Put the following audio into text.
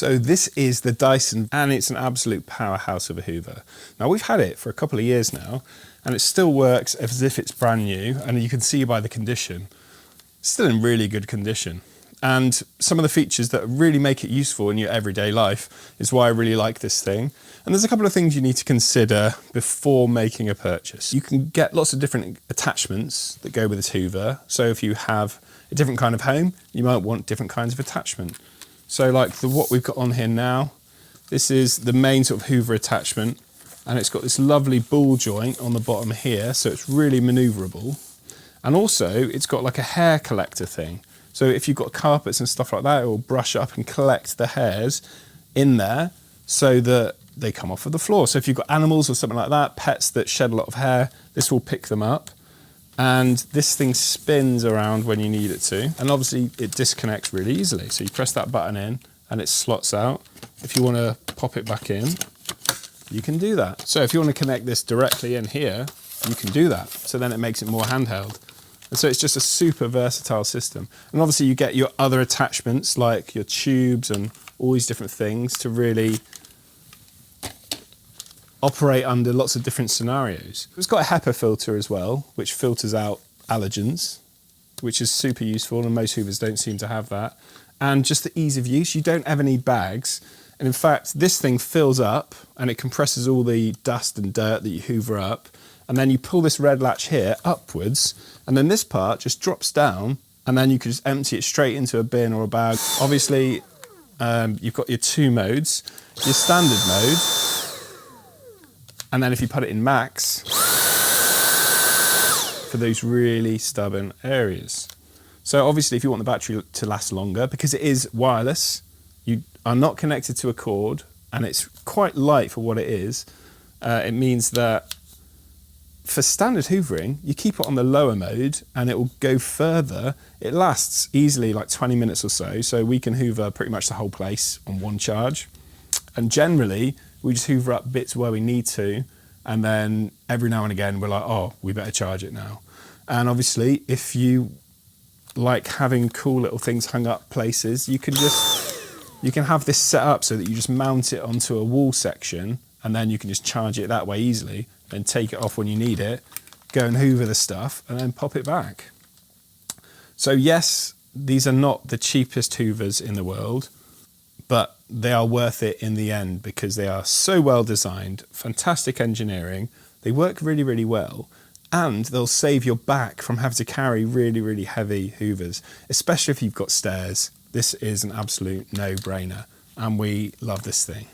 So this is the Dyson, and it's an absolute powerhouse of a hoover. Now we've had it for a couple of years now, and it still works as if it's brand new, and you can see by the condition, it's still in really good condition. And some of the features that really make it useful in your everyday life is why I really like this thing. And there's a couple of things you need to consider before making a purchase. You can get lots of different attachments that go with this hoover. So if you have a different kind of home, you might want different kinds of attachment. So like what we've got on here now, this is the main sort of hoover attachment, and it's got this lovely ball joint on the bottom here, so it's really maneuverable. And also it's got like a hair collector thing. So if you've got carpets and stuff like that, it will brush up and collect the hairs in there so that they come off of the floor. So if you've got animals or something like that, pets that shed a lot of hair, this will pick them up. And this thing spins around when you need it to. And obviously it disconnects really easily. So you press that button in and it slots out. If you want to pop it back in, you can do that. So if you want to connect this directly in here, you can do that. So then it makes it more handheld. And so it's just a super versatile system. And obviously you get your other attachments like your tubes and all these different things to really operate under lots of different scenarios. It's got a HEPA filter as well, which filters out allergens, which is super useful, and most hoovers don't seem to have that. And just the ease of use, you don't ever need bags. And in fact, this thing fills up and it compresses all the dust and dirt that you hoover up. And then you pull this red latch here upwards, and then this part just drops down, and then you can just empty it straight into a bin or a bag. Obviously, you've got your two modes, your standard mode, and then if you put it in max, for those really stubborn areas. So obviously if you want the battery to last longer, because it is wireless, you are not connected to a cord, and it's quite light for what it is, it means that for standard hoovering, you keep it on the lower mode and it will go further. It lasts easily like 20 minutes or so we can hoover pretty much the whole place on one charge. And generally, we just hoover up bits where we need to, and then every now and again we're like, oh, we better charge it now. And obviously, if you like having cool little things hung up places, you can have this set up so that you just mount it onto a wall section, and then you can just charge it that way easily, then take it off when you need it, go and hoover the stuff, and then pop it back. So yes, these are not the cheapest hoovers in the world, but they are worth it in the end because they are so well designed, fantastic engineering, they work really, really well, and they'll save your back from having to carry really, really heavy hoovers, especially if you've got stairs. This is an absolute no-brainer, and we love this thing.